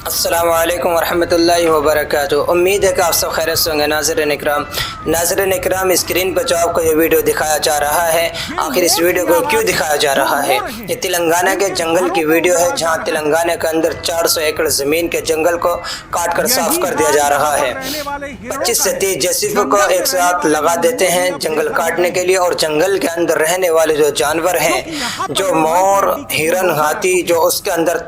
अस्सलामु अलैकुम वरहमतुल्लाहि वबरकातुहू। उम्मीद है कि आप सब खैरियत से होंगे। नाज़रीन इकराम, स्क्रीन पर जो आपको ये वीडियो दिखाया जा रहा है, आखिर इस वीडियो को क्यों दिखाया जा रहा है? ये तेलंगाना के जंगल की वीडियो है, जहां तेलंगाना के अंदर 400 एकड़ ज़मीन के जंगल को काट कर साफ कर दिया जा रहा है। 25 से 30 जेसीबी को एक साथ लगा देते हैं जंगल काटने के लिए, और जंगल के अंदर रहने वाले जो जानवर हैं, जो मोर, हिरन, हाथी, जो उसके अंदर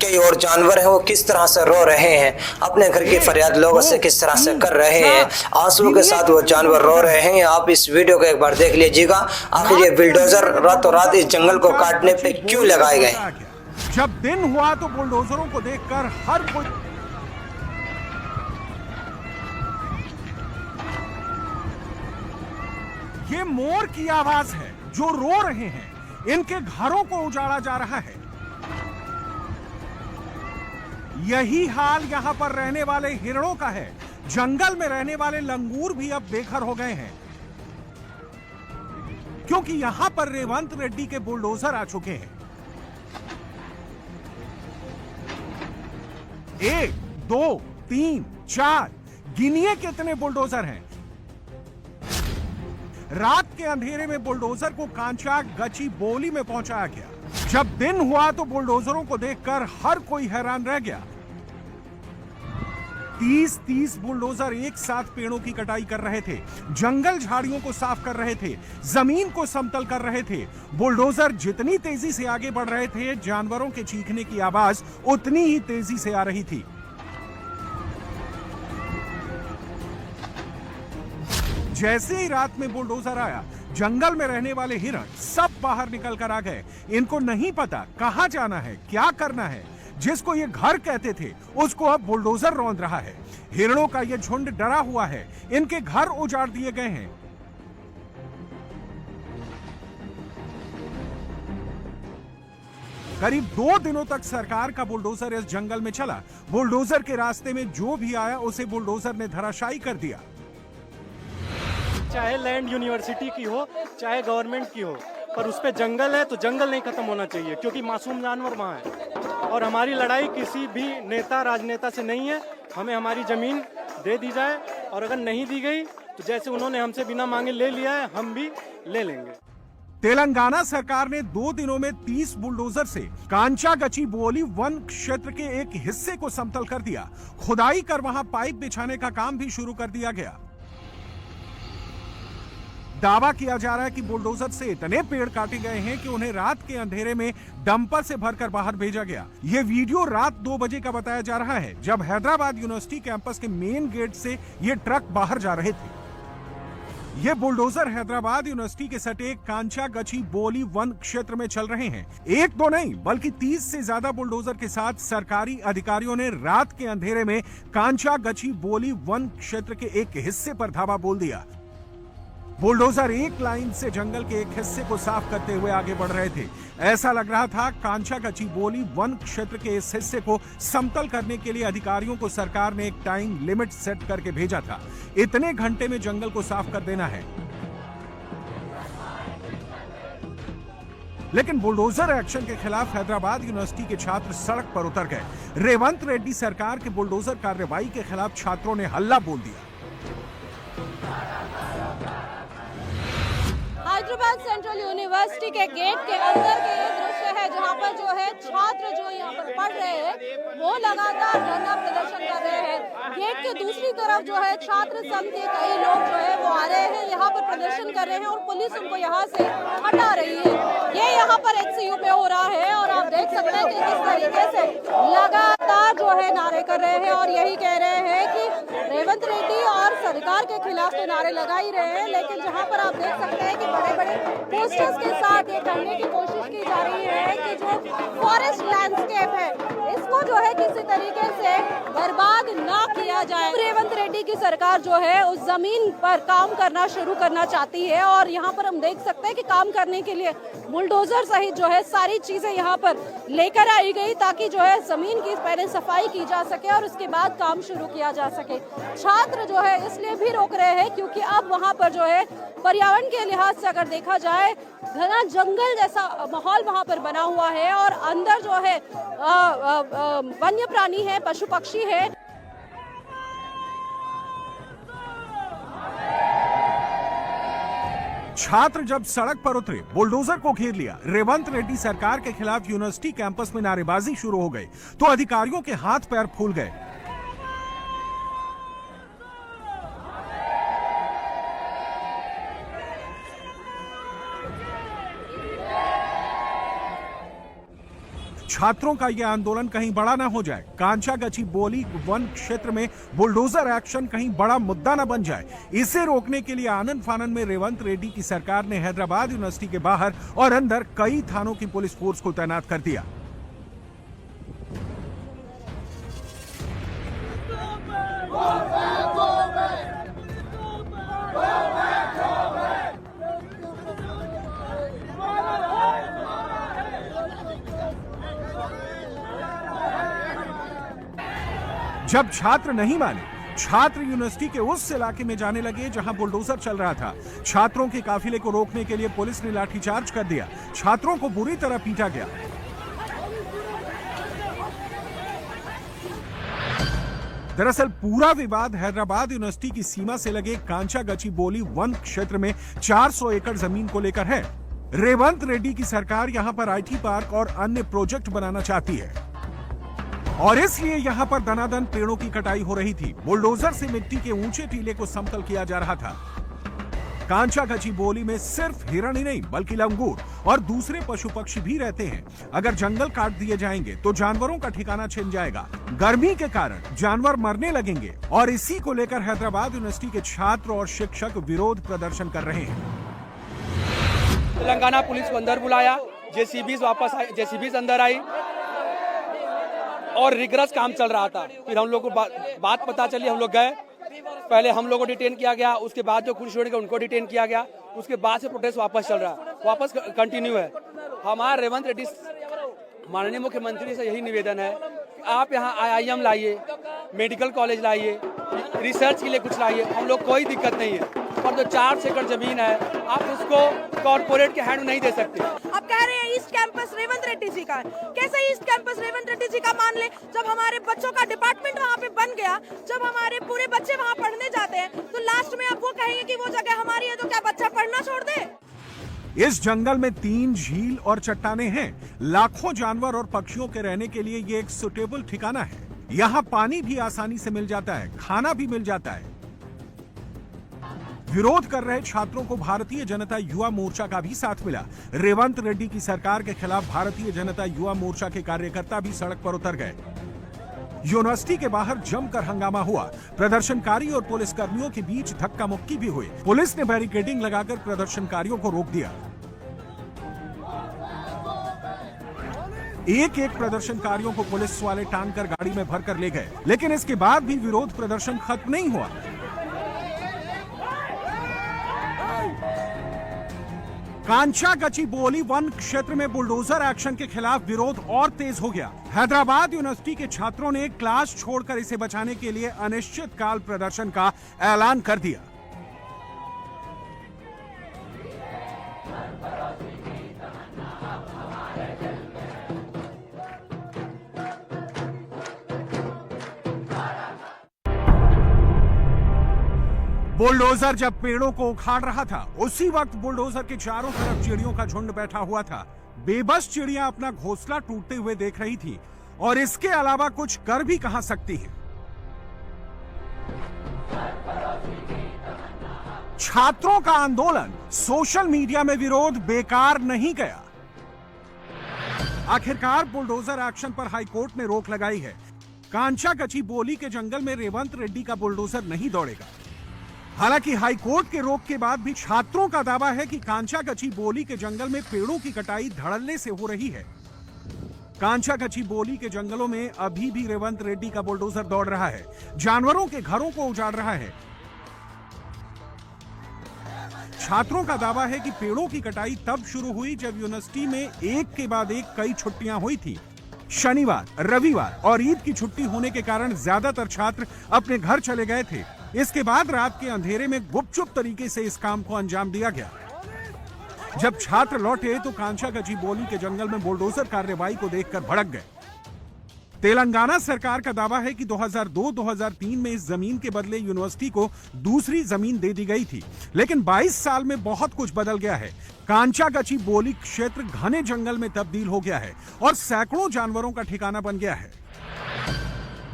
कई और जानवर हैं, वो किस तरह से रो रहे हैं, अपने घर की फरियाद लोगों से किस तरह से कर रहे हैं, आंसू के साथ वो जानवर रो रहे हैं। आप इस वीडियो को एक बार देख लीजिएगा। आखिर ये बुलडोजर रातों रात इस जंगल को काटने पे क्यों लगाए गए? जब दिन हुआ तो बुलडोजरों को देखकर हर कोई ये मोर की आवाज है जो रो रहे हैं। इनके घरों को उजाड़ा जा रहा है। यही हाल यहां पर रहने वाले हिरणों का है। जंगल में रहने वाले लंगूर भी अब बेघर हो गए हैं, क्योंकि यहां पर रेवंत रेड्डी के बुलडोजर आ चुके हैं। 1, 2, 3, 4 गिनिए कितने बुलडोजर हैं। रात के अंधेरे में बुलडोजर को कांचा गची बोली में पहुंचाया गया। जब दिन हुआ तो बुलडोजरों को देखकर हर कोई हैरान रह गया। 30 बुलडोजर एक साथ पेड़ों की कटाई कर रहे थे, जंगल झाड़ियों को साफ कर रहे थे, जमीन को समतल कर रहे थे। बुलडोजर जितनी तेजी से आगे बढ़ रहे थे, जानवरों के चीखने की आवाज उतनी ही तेजी से आ रही थी। जैसे ही रात में बुलडोजर आया, जंगल में रहने वाले हिरण सब बाहर निकल कर आ गए। इनको नहीं पता कहां जाना है, क्या करना है। जिसको ये घर कहते थे, उसको अब बुलडोजर रौंद रहा है। हिरणों का ये झुंड डरा हुआ है। इनके घर उजाड़ दिए गए हैं। करीब 2 दिनों तक सरकार का बुलडोजर इस जंगल में चला। बुलडोजर के रास्ते में जो भी आया, उसे बुलडोजर ने धराशायी कर दिया। चाहे लैंड यूनिवर्सिटी की हो, चाहे गवर्नमेंट की हो, पर उस पे जंगल है तो जंगल नहीं खत्म होना चाहिए, क्योंकि मासूम जानवर वहाँ है। और हमारी लड़ाई किसी भी नेता राजनेता से नहीं है। हमें हमारी जमीन दे दी जाए, और अगर नहीं दी गई तो जैसे उन्होंने हमसे बिना मांगे ले लिया है, हम भी ले लेंगे। तेलंगाना सरकार ने 2 दिनों में 30 बुलडोजर से कांचा गची बोली वन क्षेत्र के एक हिस्से को समतल कर दिया। खुदाई कर वहां पाइप बिछाने का काम भी शुरू कर दिया गया। दावा किया जा रहा है कि बुलडोजर से इतने पेड़ काटे गए हैं कि उन्हें रात के अंधेरे में डंपर से भरकर बाहर भेजा गया। यह वीडियो रात 2 बजे का बताया जा रहा है, जब हैदराबाद यूनिवर्सिटी कैंपस के मेन गेट से ये ट्रक बाहर जा रहे थे। ये बुलडोजर हैदराबाद यूनिवर्सिटी के सटे कांचा गची बोली वन क्षेत्र में चल रहे हैं। 1-2 नहीं, बल्कि 30 से ज्यादा बुलडोजर के साथ सरकारी अधिकारियों ने रात के अंधेरे में कांचा गची बोली वन क्षेत्र के एक हिस्से पर धावा बोल दिया। बुलडोजर एक लाइन से जंगल के एक हिस्से को साफ करते हुए आगे बढ़ रहे थे। ऐसा लग रहा था कांचा गची बोली वन क्षेत्र के इस हिस्से को समतल करने के लिए अधिकारियों को सरकार ने एक टाइम लिमिट सेट करके भेजा था। इतने घंटे में जंगल को साफ कर देना है। लेकिन बुलडोजर एक्शन के खिलाफ हैदराबाद यूनिवर्सिटी के छात्र सड़क पर उतर गए। रेवंत रेड्डी सरकार के बुलडोजर कार्रवाई के खिलाफ छात्रों ने हल्ला बोल दिया। हैदराबाद सेंट्रल यूनिवर्सिटी के गेट के अंदर के ये दृश्य है, जहाँ पर जो है छात्र जो यहाँ पर पढ़ रहे हैं वो लगातार धरना प्रदर्शन कर रहे हैं। गेट के दूसरी तरफ जो है छात्र संघ के कई लोग जो है वो आ रहे हैं, यहाँ पर प्रदर्शन कर रहे हैं, और पुलिस उनको यहाँ से हटा रही है। ये यहाँ पर HCU पे हो रहा है, और आप देख सकते हैं कि किस तरीके से लगातार जो है नारे कर रहे हैं, और यही कह रहे हैं कि रेवंत रेड्डी और सरकार के खिलाफ तो नारे लगा ही रहे हैं। लेकिन जहाँ पर आप देख सकते हैं कि बड़े पोस्टर्स के साथ ये कहने की कोशिश की जा रही है कि जो फॉरेस्ट लैंडस्केप है, इसको जो है किसी तरीके से बर्बाद ना किया जाए। रेवंत रेड्डी की सरकार जो है उस जमीन पर काम करना शुरू करना चाहती है, और यहाँ पर हम देख सकते हैं कि काम करने के लिए बुलडोजर सहित जो है सारी चीजें यहाँ पर लेकर आई गई, ताकि जो है जमीन की पहले सफाई की जा सके और उसके बाद काम शुरू किया जा सके। छात्र जो है इसलिए भी रोक रहे हैं क्योंकि अब वहाँ पर जो है पर्यावरण के लिहाज से अगर देखा जाए घना जंगल जैसा माहौल वहां पर बना हुआ है और अंदर जो है वन्य प्राणी है, पशु पक्षी है। छात्र जब सड़क पर उतरे, बुलडोजर को घेर लिया, रेवंत रेड्डी सरकार के खिलाफ यूनिवर्सिटी कैंपस में नारेबाजी शुरू हो गई तो अधिकारियों के हाथ पैर फूल गए। छात्रों का यह आंदोलन कहीं बड़ा ना हो जाए, कांचा गचिबौली वन क्षेत्र में बुलडोजर एक्शन कहीं बड़ा मुद्दा ना बन जाए, इसे रोकने के लिए आनंद फानन में रेवंत रेड्डी की सरकार ने हैदराबाद यूनिवर्सिटी के बाहर और अंदर कई थानों की पुलिस फोर्स को तैनात कर दिया। जब छात्र नहीं माने, छात्र यूनिवर्सिटी के उस इलाके में जाने लगे जहां बुलडोजर चल रहा था। छात्रों के काफिले को रोकने के लिए पुलिस ने लाठीचार्ज कर दिया, छात्रों को बुरी तरह पीटा गया। दरअसल पूरा विवाद हैदराबाद यूनिवर्सिटी की सीमा से लगे कांचा गचिबौली वन क्षेत्र में 400 एकड़ जमीन को लेकर है। रेवंत रेड्डी की सरकार यहां पर आईटी पार्क और अन्य प्रोजेक्ट बनाना चाहती है और इसलिए यहां पर दनादन पेड़ों की कटाई हो रही थी। बुलडोजर से मिट्टी के ऊंचे टीले को समतल किया जा रहा था। कांचा गचिबौली में सिर्फ हिरण ही नहीं बल्कि लंगूर और दूसरे पशु पक्षी भी रहते हैं। अगर जंगल काट दिए जाएंगे तो जानवरों का ठिकाना छिन जाएगा, गर्मी के कारण जानवर मरने लगेंगे और इसी को लेकर हैदराबाद यूनिवर्सिटी के छात्र और शिक्षक विरोध प्रदर्शन कर रहे हैं। तेलंगाना पुलिस को अंदर बुलाया, जेसीबीज वापस आई, जेसीबीज अंदर आई और रिगरस काम चल रहा था। फिर हम लोग को बात पता चली, हम लोग गए, पहले हम लोग को डिटेन किया गया, उसके बाद जो कुछ स्टूडेंट उनको डिटेन किया गया, उसके बाद से प्रोटेस्ट वापस चल रहा है, वापस कंटिन्यू है। हमारा रेवंत रेड्डी माननीय मुख्यमंत्री से यही निवेदन है कि आप यहाँ IIM लाइए, मेडिकल कॉलेज लाइए, रिसर्च के लिए कुछ लाइए, हम लोग कोई दिक्कत नहीं है। और जो 4 एकड़ जमीन है आप उसको कॉर्पोरेट के हैंड में नहीं दे सकते। अब कह रहे हैं ईस्ट कैंपस रेवंत रेड्डी जी का है, कैसे ईस्ट कैंपस रेवंत रेड्डी जी का मान ले? जब हमारे बच्चों का डिपार्टमेंट वहाँ पे बन गया, जब हमारे पूरे बच्चे वहाँ पढ़ने जाते हैं तो लास्ट में अब वो कहेंगे कि वो जगह हमारी है, तो क्या बच्चा पढ़ना छोड़ दे? इस जंगल में 3 झील और चट्टानें हैं। लाखों जानवर और पक्षियों के रहने के लिए ये एक सुटेबल ठिकाना है। यहाँ पानी भी आसानी से मिल जाता है, खाना भी मिल जाता है। विरोध कर रहे छात्रों को भारतीय जनता युवा मोर्चा का भी साथ मिला। रेवंत रेड्डी की सरकार के खिलाफ भारतीय जनता युवा मोर्चा के कार्यकर्ता भी सड़क पर उतर गए। यूनिवर्सिटी के बाहर जमकर हंगामा हुआ। प्रदर्शनकारी और पुलिस कर्मियों के बीच धक्का मुक्की भी हुई। पुलिस ने बैरिकेडिंग लगाकर प्रदर्शनकारियों को रोक दिया। एक एक प्रदर्शनकारियों को पुलिस वाले टांग कर गाड़ी में भरकर ले गए, लेकिन इसके बाद भी विरोध प्रदर्शन खत्म नहीं हुआ। कांचा गचिबौली वन क्षेत्र में बुलडोजर एक्शन के खिलाफ विरोध और तेज हो गया। हैदराबाद यूनिवर्सिटी के छात्रों ने क्लास छोड़कर इसे बचाने के लिए अनिश्चितकाल प्रदर्शन का ऐलान कर दिया। बुलडोजर जब पेड़ों को उखाड़ रहा था, उसी वक्त बुलडोजर के चारों तरफ चिड़ियों का झुंड बैठा हुआ था। बेबस चिड़ियां अपना घोंसला टूटते हुए देख रही थी और इसके अलावा कुछ कर भी कहां सकती हैं। छात्रों का आंदोलन, सोशल मीडिया में विरोध बेकार नहीं गया। आखिरकार बुलडोजर एक्शन पर हाईकोर्ट ने रोक लगाई है। कांचा गचिबौली के जंगल में रेवंत रेड्डी का बुलडोजर नहीं दौड़ेगा। हालांकि हाईकोर्ट के रोक के बाद भी छात्रों का दावा है कि कांचा गचिबौली के जंगल में पेड़ों की कटाई धड़ल्ले से हो रही है। कांचा गचिबौली के जंगलों में अभी भी रेवंत रेड्डी का बुलडोजर दौड़ रहा है, जानवरों के घरों को उजाड़ रहा है। छात्रों का दावा है कि पेड़ों की कटाई तब शुरू हुई जब यूनिवर्सिटी में एक के बाद एक कई छुट्टियां हुई थी। शनिवार, रविवार और ईद की छुट्टी होने के कारण ज्यादातर छात्र अपने घर चले गए थे। इसके बाद रात के अंधेरे में गुपचुप तरीके से इस काम को अंजाम दिया गया। जब छात्र लौटे तो कांचा गचीबोली के जंगल में बुलडोजर कार्रवाई को देखकर भड़क गए। तेलंगाना सरकार का दावा है कि 2002-2003 में इस जमीन के बदले यूनिवर्सिटी को दूसरी जमीन दे दी गई थी, लेकिन 22 साल में बहुत कुछ बदल गया है। कांचा गचीबोली क्षेत्र घने जंगल में तब्दील हो गया है और सैकड़ों जानवरों का ठिकाना बन गया है।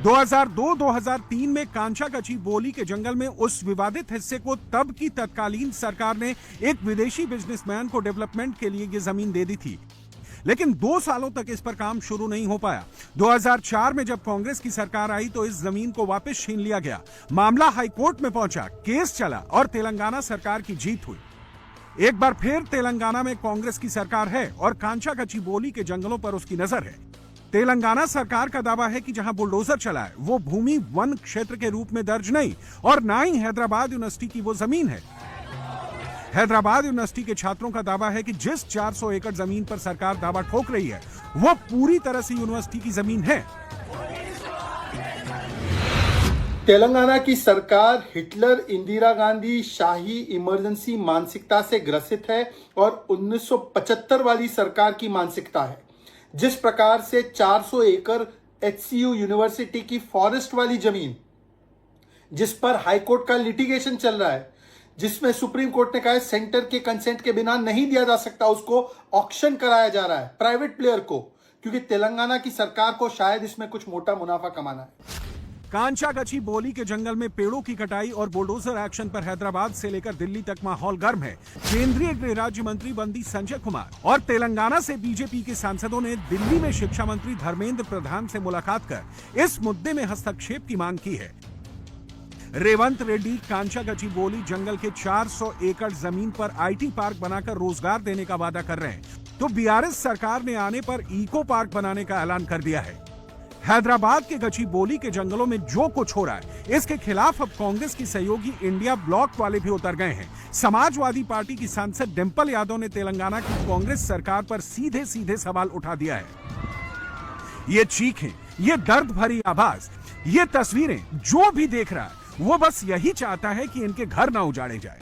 2002-2003 में कांचा गचीबोली के जंगल में उस विवादित हिस्से को तब की तत्कालीन सरकार ने एक विदेशी बिजनेसमैन को डेवलपमेंट के लिए ये जमीन दे दी थी, लेकिन 2 सालों तक इस पर काम शुरू नहीं हो पाया। 2004 में जब कांग्रेस की सरकार आई तो इस जमीन को वापस छीन लिया गया। मामला हाईकोर्ट में पहुंचा, केस चला और तेलंगाना सरकार की जीत हुई। एक बार फिर तेलंगाना में कांग्रेस की सरकार है और कांचा गचीबोली के जंगलों पर उसकी नजर है। तेलंगाना सरकार का दावा है कि जहां बुलडोजर चला है वो भूमि वन क्षेत्र के रूप में दर्ज नहीं और ना ही हैदराबाद यूनिवर्सिटी की वो जमीन है। हैदराबाद यूनिवर्सिटी के छात्रों का दावा है कि जिस 400 एकड़ जमीन पर सरकार दावा ठोक रही है वो पूरी तरह से यूनिवर्सिटी की जमीन है। तेलंगाना की सरकार हिटलर, इंदिरा गांधी, शाही इमरजेंसी मानसिकता से ग्रसित है और 1975 वाली सरकार की मानसिकता है। जिस प्रकार से 400 एकड़ HCU यूनिवर्सिटी की फॉरेस्ट वाली जमीन, जिस पर हाईकोर्ट का लिटिगेशन चल रहा है, जिसमें सुप्रीम कोर्ट ने कहा है सेंटर के कंसेंट के बिना नहीं दिया जा सकता, उसको ऑक्शन कराया जा रहा है प्राइवेट प्लेयर को, क्योंकि तेलंगाना की सरकार को शायद इसमें कुछ मोटा मुनाफा कमाना है। कांचा गचीबोली के जंगल में पेड़ों की कटाई और बुलडोजर एक्शन पर हैदराबाद से लेकर दिल्ली तक माहौल गर्म है। केंद्रीय गृह राज्य मंत्री बंदी संजय कुमार और तेलंगाना से बीजेपी के सांसदों ने दिल्ली में शिक्षा मंत्री धर्मेंद्र प्रधान से मुलाकात कर इस मुद्दे में हस्तक्षेप की मांग की है। रेवंत रेड्डी कांचा गचीबोली जंगल के 400 एकड़ जमीन पर IT पार्क बनाकर रोजगार देने का वादा कर रहे हैं, तो BRS सरकार ने आने पर इको पार्क बनाने का ऐलान कर दिया है। हैदराबाद के गचीबोली के जंगलों में जो कुछ हो रहा है, इसके खिलाफ अब कांग्रेस की सहयोगी इंडिया ब्लॉक वाले भी उतर गए हैं। समाजवादी पार्टी की सांसद डिंपल यादव ने तेलंगाना की कांग्रेस सरकार पर सीधे सीधे सवाल उठा दिया है। ये चीखें, ये दर्द भरी आवाज, ये तस्वीरें, जो भी देख रहा है वो बस यही चाहता है कि इनके घर ना उजाड़े जाए।